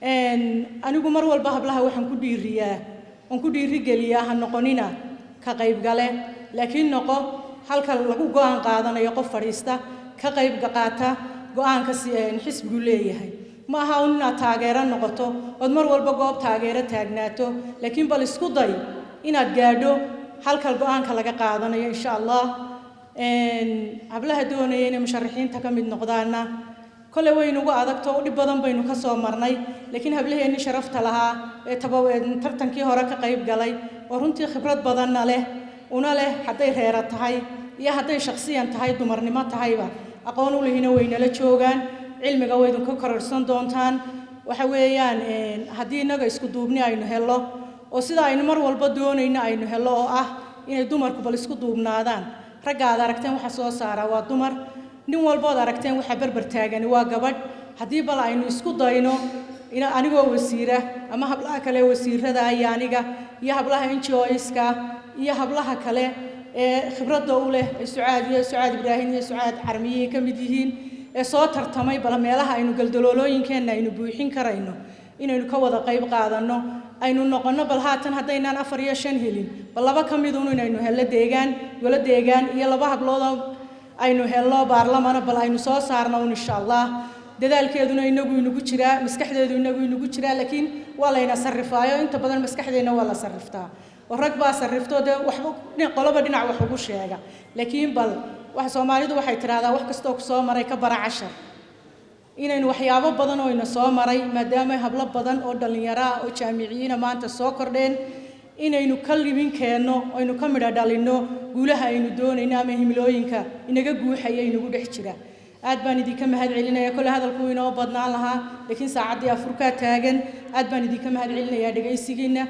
anigu mar walba hablaha waxaan ku dhiirigeliyaa ha noqonina ka qayb gale laakiin noqo halka lagu go'aan qaadanayo qof fadhiista ka qayb qaata go'aanka xisbigu leeyahay ma aha inaad taageero noqoto oo mar walba goob taageero taagnaato laakiin bal isku day inaad gaadho halka go'aanka laga qaadanayo insha Allah hablaha doonaya inay musharaxiinta ka mid noqdaana kole waynu ugu adagto dhib badan baynu ka soo marnay laakiin hablaheeni sharafta lahaa ee tartankii hore ka qayb galay oo runtii khibrad badan leh una leh haday reera tahay iyo haday shakhsiyan tahay dumarnimo tahayba aqoon u leeyina wayna la joogan cilmiga way idin ka kororsan doontaan waxa weeyaan hadii inaga isku duubni aynu helo oo sida aynu mar walba doonayna aynu helo oo ah inay dumarku bal isku duubnaadaan ragga aad aragteen waxa soo saara waa dumar nin walba aad aragteen waxa barbar taagan waa gabadh hadii bal aynu isku dayno ina anigoo wasiira ama hablaha kale wasiirada ay aniga iyo hablaha NGO-iska iyo hablaha kale ee khibradda u leh Sucaad Ibraahim iyo Sucaad Carmiye ka mid yihiin ee soo tartamay bal meelaha aynu galdaloolooyinkeena aynu buuxin karayno inaynu ka wada qayb qaadano aynu noqono bal haatan hadaynaan 4 iyo 5 helin bal laba ka mid inaynu helo deegaan iyo laba hablood aynu helo baarlamaan bal aynu soo saarno insha Allah dadaalkeeduna inagu jira maskaxdeedu inagu jira laakiin waa layna sarrifaayo inta badan maskaxdeena waa la sarriftaa oo rag baa sarrifto waxba qoloba dhinac wax ugu sheega laakiin bal wax Soomaalidu waxay tiraahdaa wax kasto ku soo maray ka bara 10 inaynu waxyaabo badan oo ina soo maray maadaama hablo badan oo dhalinyaro ah oo jaamiciyiin maanta soo kordheen inaynu ka libin keeno oo aynu ka midha dhalino guulaha aynu doonayna ama himilooyinka inaga guuxaya inagu dhex jira aad baan idinka mahad celinayaa kole hadalku inoo badnaan lahaa laakiin saacadii afurka taagan aad baan idinka mahad celinayaa dhageysigiina